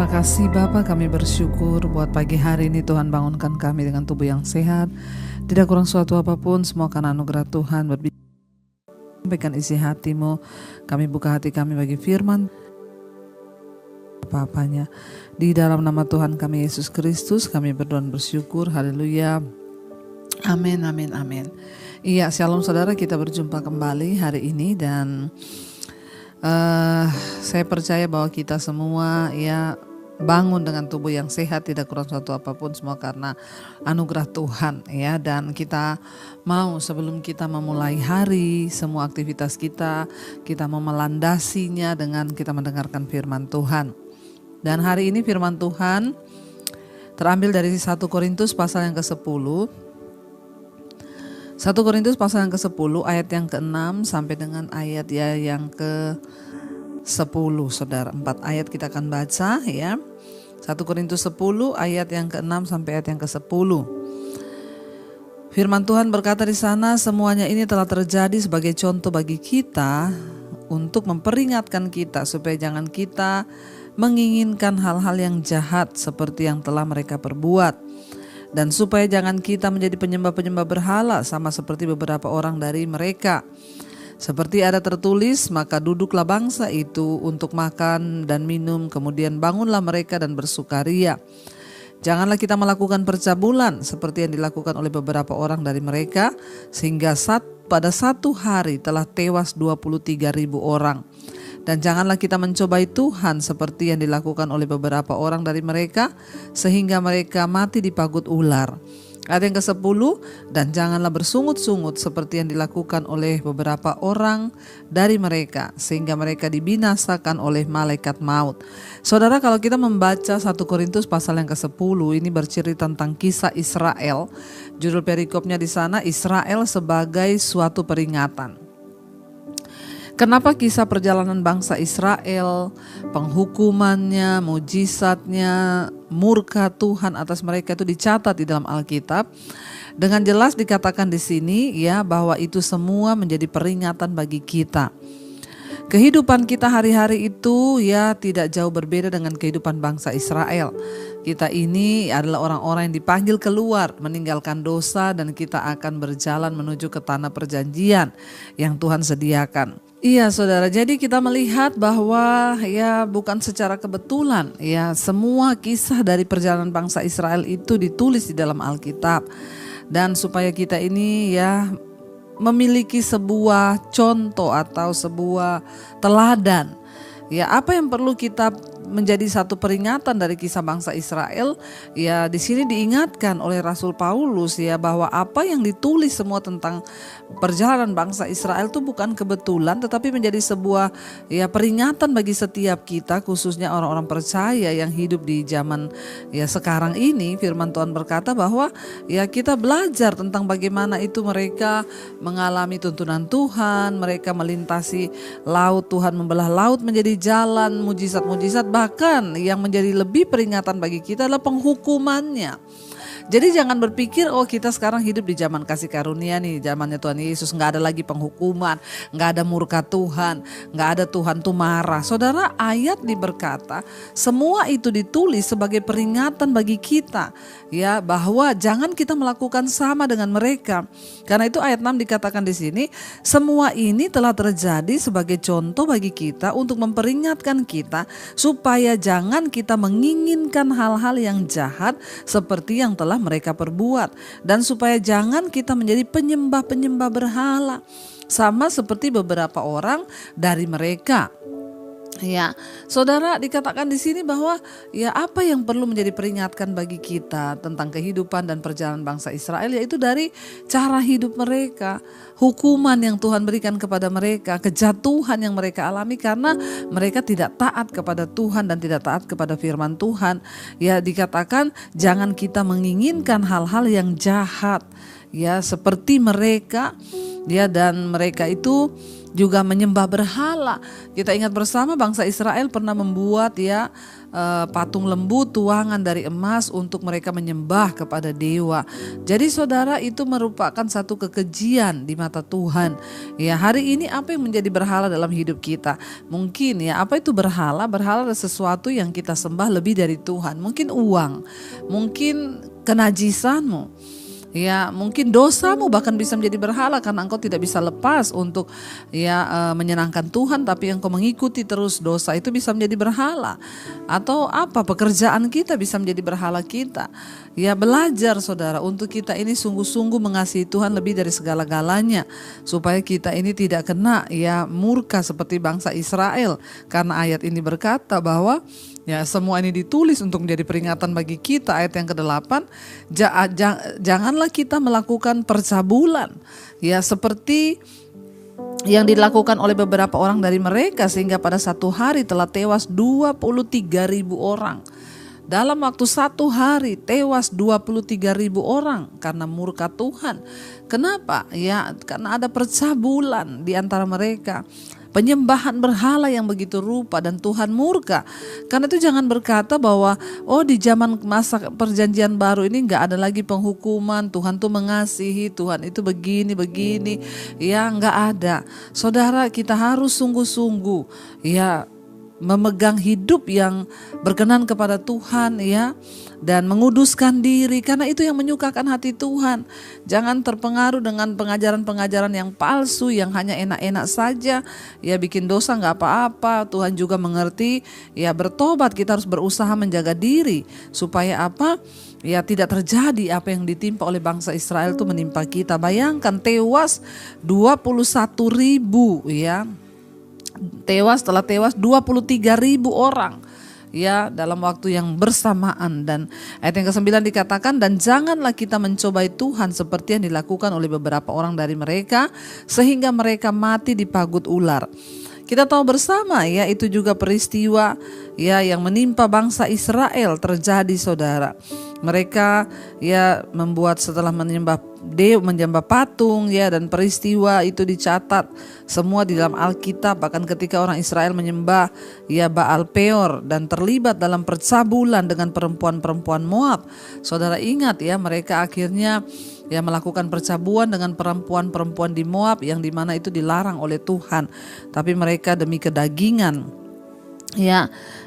Terima kasih Bapa, kami bersyukur buat pagi hari ini Tuhan bangunkan kami dengan tubuh yang sehat. Tidak kurang suatu apapun, semua karena anugerah Tuhan. Sampaikan isi hatimu, kami buka hati kami bagi firman apa-apanya. Di dalam nama Tuhan kami Yesus Kristus, kami berdoa dan bersyukur. Haleluya. Amin, amin, amin. Iya, shalom saudara, kita berjumpa kembali hari ini dan saya percaya bahwa kita semua ya bangun dengan tubuh yang sehat, tidak kurang suatu apapun, semua karena anugerah Tuhan ya. Dan kita mau sebelum kita memulai hari, semua aktivitas kita mau melandasinya dengan kita mendengarkan firman Tuhan. Dan hari ini firman Tuhan terambil dari 1 Korintus pasal yang ke-10. 1 Korintus pasal yang ke-10 ayat yang ke-6 sampai dengan ayat ya yang ke-10, saudara. 4 ayat kita akan baca ya. 1 Korintus 10 ayat yang ke-6 sampai ayat yang ke-10. Firman Tuhan berkata di sana, semuanya ini telah terjadi sebagai contoh bagi kita untuk memperingatkan kita supaya jangan kita menginginkan hal-hal yang jahat seperti yang telah mereka perbuat. Dan supaya jangan kita menjadi penyembah-penyembah berhala sama seperti beberapa orang dari mereka. Seperti ada tertulis, maka duduklah bangsa itu untuk makan dan minum, kemudian bangunlah mereka dan bersukaria. Janganlah kita melakukan percabulan seperti yang dilakukan oleh beberapa orang dari mereka, sehingga pada satu hari telah tewas 23.000 orang. Dan janganlah kita mencobai Tuhan seperti yang dilakukan oleh beberapa orang dari mereka, sehingga mereka mati dipagut ular. Ayat yang ke-10, dan janganlah bersungut-sungut seperti yang dilakukan oleh beberapa orang dari mereka, sehingga mereka dibinasakan oleh malaikat maut. Saudara, kalau kita membaca 1 Korintus pasal yang ke-10, ini bercerita tentang kisah Israel. Judul perikopnya di sana, Israel sebagai suatu peringatan. Kenapa kisah perjalanan bangsa Israel, penghukumannya, mujizatnya, murka Tuhan atas mereka itu dicatat di dalam Alkitab? Dengan jelas dikatakan di sini ya bahwa itu semua menjadi peringatan bagi kita. Kehidupan kita hari-hari itu ya tidak jauh berbeda dengan kehidupan bangsa Israel. Kita ini adalah orang-orang yang dipanggil keluar meninggalkan dosa dan kita akan berjalan menuju ke tanah perjanjian yang Tuhan sediakan. Iya saudara, jadi kita melihat bahwa ya bukan secara kebetulan ya semua kisah dari perjalanan bangsa Israel itu ditulis di dalam Alkitab. Dan supaya kita ini ya memiliki sebuah contoh atau sebuah teladan. Ya, apa yang perlu kita menjadi satu peringatan dari kisah bangsa Israel? Ya, di sini diingatkan oleh Rasul Paulus ya bahwa apa yang ditulis semua tentang perjalanan bangsa Israel itu bukan kebetulan, tetapi menjadi sebuah ya peringatan bagi setiap kita, khususnya orang-orang percaya yang hidup di zaman ya sekarang ini. Firman Tuhan berkata bahwa ya kita belajar tentang bagaimana itu mereka mengalami tuntunan Tuhan, mereka melintasi laut, Tuhan membelah laut menjadi jalan, mujizat-mujizat, bahkan yang menjadi lebih peringatan bagi kita adalah penghukumannya. Jadi jangan berpikir oh kita sekarang hidup di zaman kasih karunia nih, zamannya Tuhan Yesus, nggak ada lagi penghukuman, nggak ada murka Tuhan, nggak ada Tuhan tuh marah. Saudara, ayat berkata semua itu ditulis sebagai peringatan bagi kita ya bahwa jangan kita melakukan sama dengan mereka. Karena itu ayat 6 dikatakan di sini, semua ini telah terjadi sebagai contoh bagi kita untuk memperingatkan kita supaya jangan kita menginginkan hal-hal yang jahat seperti yang telah mereka perbuat, dan supaya jangan kita menjadi penyembah-penyembah berhala sama seperti beberapa orang dari mereka. Ya, saudara, dikatakan di sini bahwa ya apa yang perlu menjadi peringatan bagi kita tentang kehidupan dan perjalanan bangsa Israel, yaitu dari cara hidup mereka, hukuman yang Tuhan berikan kepada mereka, kejatuhan yang mereka alami karena mereka tidak taat kepada Tuhan dan tidak taat kepada firman Tuhan. Ya, dikatakan jangan kita menginginkan hal-hal yang jahat. ya seperti mereka, ya, dan mereka itu juga menyembah berhala. Kita ingat bersama bangsa Israel pernah membuat patung lembu tuangan dari emas untuk mereka menyembah kepada dewa. Jadi saudara, itu merupakan satu kekejian di mata Tuhan. Ya, hari ini apa yang menjadi berhala dalam hidup kita? Mungkin apa itu berhala? Berhala adalah sesuatu yang kita sembah lebih dari Tuhan. Mungkin uang, mungkin kenajisanmu. Ya, mungkin dosamu bahkan bisa menjadi berhala karena engkau tidak bisa lepas untuk menyenangkan Tuhan, tapi engkau mengikuti terus dosa, itu bisa menjadi berhala. Atau pekerjaan kita bisa menjadi berhala kita. Ya, belajar saudara untuk kita ini sungguh-sungguh mengasihi Tuhan lebih dari segala-galanya, supaya kita ini tidak kena murka seperti bangsa Israel. Karena ayat ini berkata bahwa semua ini ditulis untuk menjadi peringatan bagi kita. Ayat yang ke-8, janganlah kita melakukan percabulan, seperti yang dilakukan oleh beberapa orang dari mereka, sehingga pada satu hari telah tewas 23.000 orang. Dalam waktu satu hari tewas 23.000 orang karena murka Tuhan. Kenapa? Karena ada percabulan di antara mereka. Penyembahan berhala yang begitu rupa, dan Tuhan murka. Karena itu jangan berkata bahwa di zaman masa perjanjian baru ini gak ada lagi penghukuman, Tuhan tuh mengasihi, Tuhan itu begini gak ada. Saudara, kita harus sungguh-sungguh memegang hidup yang berkenan kepada Tuhan, dan menguduskan diri, karena itu yang menyukakan hati Tuhan. Jangan terpengaruh dengan pengajaran-pengajaran yang palsu, yang hanya enak-enak saja, bikin dosa gak apa-apa. Tuhan juga mengerti, bertobat, kita harus berusaha menjaga diri supaya tidak terjadi apa yang ditimpa oleh bangsa Israel itu menimpa kita. Bayangkan tewas 21.000, telah tewas 23.000 orang dalam waktu yang bersamaan. Dan ayat yang ke-9 dikatakan, dan janganlah kita mencobai Tuhan seperti yang dilakukan oleh beberapa orang dari mereka, sehingga mereka mati dipagut ular. Kita tahu bersama itu juga peristiwa yang menimpa bangsa Israel terjadi, saudara. Mereka membuat setelah menyembah patung, dan peristiwa itu dicatat semua di dalam Alkitab. Bahkan ketika orang Israel menyembah Baal Peor dan terlibat dalam percabulan dengan perempuan-perempuan Moab. Saudara ingat mereka akhirnya melakukan percabulan dengan perempuan-perempuan di Moab, yang dimana itu dilarang oleh Tuhan. Tapi mereka demi kedagingan,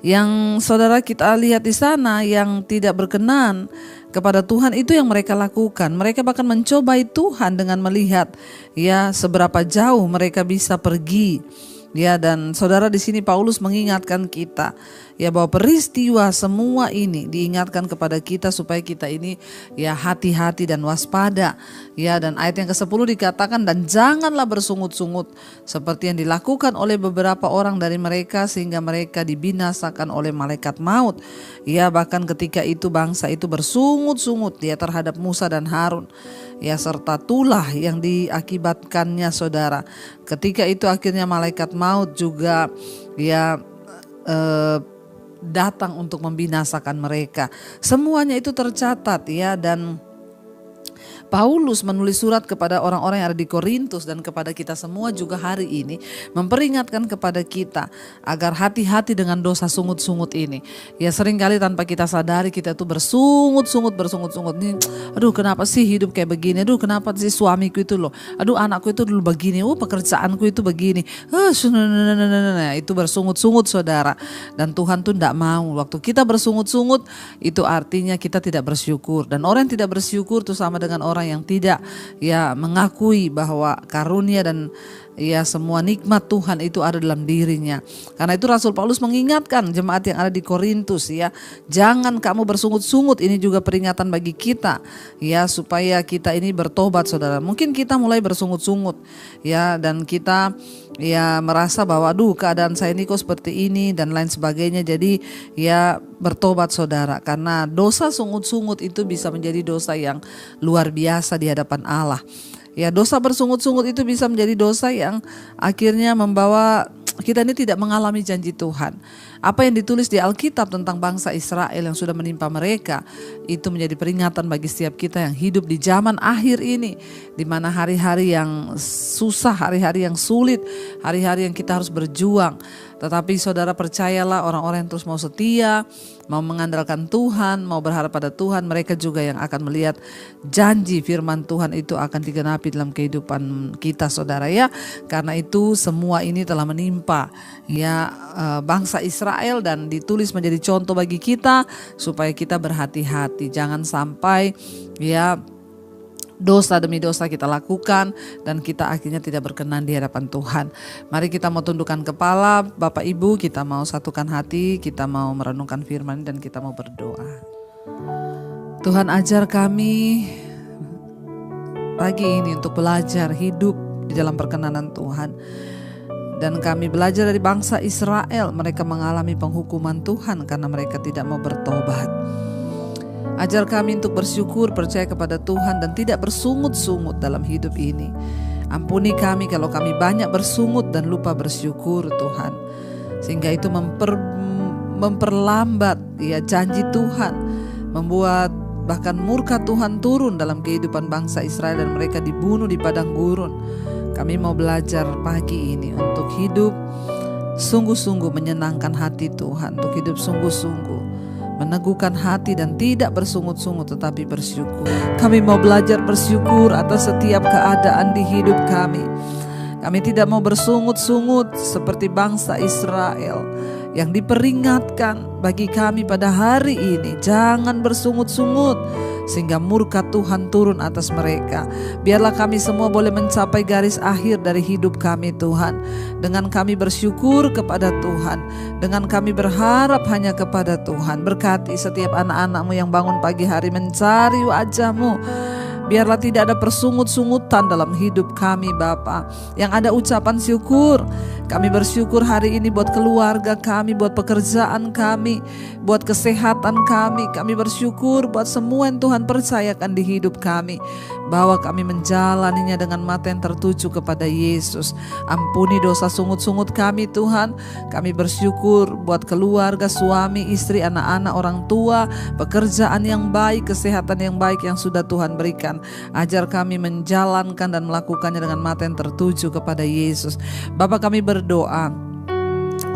yang saudara kita lihat di sana, yang tidak berkenan kepada Tuhan, itu yang mereka lakukan. Mereka bahkan mencobai Tuhan dengan melihat seberapa jauh mereka bisa pergi. Dan saudara, di sini Paulus mengingatkan kita bahwa peristiwa semua ini diingatkan kepada kita supaya kita ini hati-hati dan waspada. Dan ayat yang ke-10 dikatakan, dan janganlah bersungut-sungut seperti yang dilakukan oleh beberapa orang dari mereka, sehingga mereka dibinasakan oleh malaikat maut. Bahkan ketika itu bangsa itu bersungut-sungut terhadap Musa dan Harun, serta tulah yang diakibatkannya, saudara. Ketika itu akhirnya malaikat maut juga datang untuk membinasakan mereka. Semuanya itu tercatat dan Paulus menulis surat kepada orang-orang yang ada di Korintus dan kepada kita semua juga hari ini, memperingatkan kepada kita agar hati-hati dengan dosa sungut-sungut ini. Seringkali tanpa kita sadari kita tuh bersungut-sungut nih. Aduh, kenapa sih hidup kayak begini? Aduh, kenapa sih suamiku itu loh? Aduh, anakku itu dulu begini. Pekerjaanku itu begini. Itu bersungut-sungut, saudara. Dan Tuhan tuh tidak mau. Waktu kita bersungut-sungut, itu artinya kita tidak bersyukur. Dan orang yang tidak bersyukur itu sama dengan orang yang tidak mengakui bahwa karunia dan semua nikmat Tuhan itu ada dalam dirinya. Karena itu Rasul Paulus mengingatkan jemaat yang ada di Korintus, jangan kamu bersungut-sungut. Ini juga peringatan bagi kita supaya kita ini bertobat, saudara. Mungkin kita mulai bersungut-sungut dan kita merasa bahwa aduh, keadaan saya ini kok seperti ini dan lain sebagainya. Jadi bertobat, saudara, karena dosa sungut-sungut itu bisa menjadi dosa yang luar biasa di hadapan Allah. Dosa bersungut-sungut itu bisa menjadi dosa yang akhirnya membawa kita ini tidak mengalami janji Tuhan. Apa yang ditulis di Alkitab tentang bangsa Israel yang sudah menimpa mereka, itu menjadi peringatan bagi setiap kita yang hidup di zaman akhir ini, di mana hari-hari yang susah, hari-hari yang sulit, hari-hari yang kita harus berjuang. Tetapi saudara percayalah, orang-orang yang terus mau setia, mau mengandalkan Tuhan, mau berharap pada Tuhan, mereka juga yang akan melihat janji firman Tuhan itu akan digenapi dalam kehidupan kita, saudara ya. Karena itu semua ini telah menimpa ya bangsa Israel dan ditulis menjadi contoh bagi kita supaya kita berhati-hati, jangan sampai ya dosa demi dosa kita lakukan dan kita akhirnya tidak berkenan di hadapan Tuhan. Mari kita mau tundukkan kepala, Bapak Ibu, kita mau satukan hati, kita mau merenungkan firman dan kita mau berdoa. Tuhan, ajar kami pagi ini untuk belajar hidup di dalam perkenanan Tuhan. Dan kami belajar dari bangsa Israel, mereka mengalami penghukuman Tuhan karena mereka tidak mau bertobat. Ajar kami untuk bersyukur, percaya kepada Tuhan dan tidak bersungut-sungut dalam hidup ini. Ampuni kami kalau kami banyak bersungut dan lupa bersyukur, Tuhan. Sehingga itu memperlambat ya janji Tuhan, membuat bahkan murka Tuhan turun dalam kehidupan bangsa Israel dan mereka dibunuh di padang gurun. Kami mau belajar pagi ini untuk hidup sungguh-sungguh menyenangkan hati Tuhan, untuk hidup sungguh-sungguh meneguhkan hati dan tidak bersungut-sungut tetapi bersyukur. Kami mau belajar bersyukur atas setiap keadaan di hidup kami. Kami tidak mau bersungut-sungut seperti bangsa Israel yang diperingatkan bagi kami pada hari ini. Jangan bersungut-sungut sehingga murka Tuhan turun atas mereka. Biarlah kami semua boleh mencapai garis akhir dari hidup kami, Tuhan, dengan kami bersyukur kepada Tuhan, dengan kami berharap hanya kepada Tuhan. Berkati setiap anak-anak-Mu yang bangun pagi hari mencari wajah-Mu. Biarlah tidak ada persungut-sungutan dalam hidup kami, Bapa. Yang ada ucapan syukur. Kami bersyukur hari ini buat keluarga kami, buat pekerjaan kami, buat kesehatan kami. Kami bersyukur buat semua yang Tuhan percayakan di hidup kami, bahwa kami menjalaninya dengan mata yang tertuju kepada Yesus. Ampuni dosa sungut-sungut kami, Tuhan. Kami bersyukur buat keluarga, suami, istri, anak-anak, orang tua, pekerjaan yang baik, kesehatan yang baik yang sudah Tuhan berikan. Ajar kami menjalankan dan melakukannya dengan mata yang tertuju kepada Yesus. Bapa, kami berdoa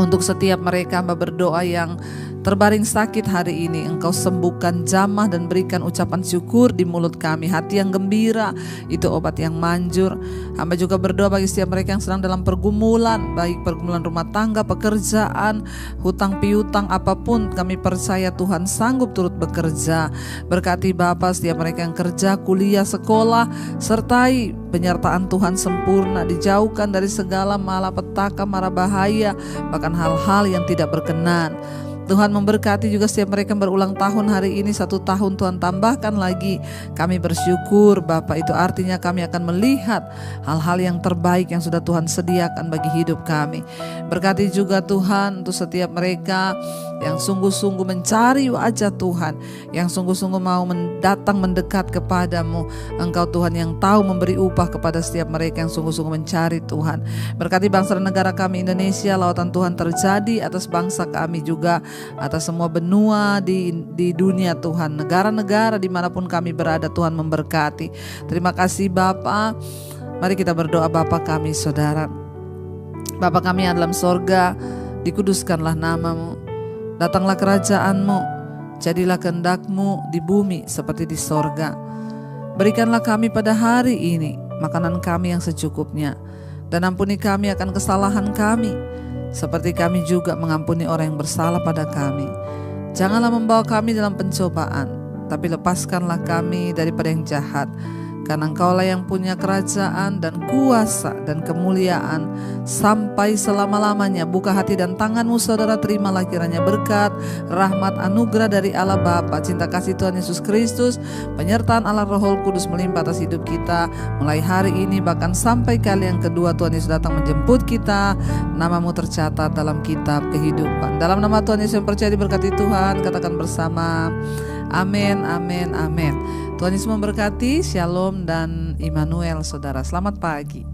untuk setiap mereka, Hamba berdoa yang terbaring sakit hari ini, Engkau sembuhkan, jamah dan berikan ucapan syukur di mulut kami. Hati yang gembira itu obat yang manjur. Hamba juga berdoa bagi setiap mereka yang sedang dalam pergumulan, baik pergumulan rumah tangga, pekerjaan, hutang piutang, apapun. Kami percaya Tuhan sanggup turut bekerja. Berkati Bapa setiap mereka yang kerja, kuliah, sekolah, sertai penyertaan Tuhan sempurna, dijauhkan dari segala malapetaka, mara bahaya, bahkan hal-hal yang tidak berkenan. Tuhan memberkati juga setiap mereka yang berulang tahun hari ini, 1 tahun Tuhan tambahkan lagi. Kami bersyukur Bapa, itu artinya kami akan melihat hal-hal yang terbaik yang sudah Tuhan sediakan bagi hidup kami. Berkati juga Tuhan untuk setiap mereka yang sungguh-sungguh mencari wajah Tuhan, yang sungguh-sungguh mau datang mendekat kepadamu. Engkau Tuhan yang tahu memberi upah kepada setiap mereka yang sungguh-sungguh mencari Tuhan. Berkati bangsa dan negara kami Indonesia, lautan Tuhan terjadi atas bangsa kami juga, atas semua benua di dunia Tuhan, negara-negara dimanapun kami berada, Tuhan memberkati. Terima kasih Bapa. Mari kita berdoa. Bapa kami saudara, Bapa kami yang dalam sorga, dikuduskanlah namamu, datanglah kerajaan-Mu, jadilah kehendak-Mu di bumi seperti di sorga. Berikanlah kami pada hari ini makanan kami yang secukupnya, dan ampuni kami akan kesalahan kami, seperti kami juga mengampuni orang yang bersalah pada kami. Janganlah membawa kami dalam pencobaan, tapi lepaskanlah kami daripada yang jahat. Karena Engkaulah yang punya kerajaan dan kuasa dan kemuliaan sampai selama-lamanya. Buka hati dan tanganmu saudara, terimalah kiranya berkat, rahmat, anugerah dari Allah Bapa, cinta kasih Tuhan Yesus Kristus, penyertaan Allah Roh Kudus melimpah atas hidup kita mulai hari ini bahkan sampai kali yang kedua Tuhan Yesus datang menjemput kita. Namamu tercatat dalam kitab kehidupan. Dalam nama Tuhan Yesus yang percaya diberkati Tuhan, katakan bersama amin, amin, amin. Tuhan Yesus memberkati. Shalom dan Immanuel saudara. Selamat pagi.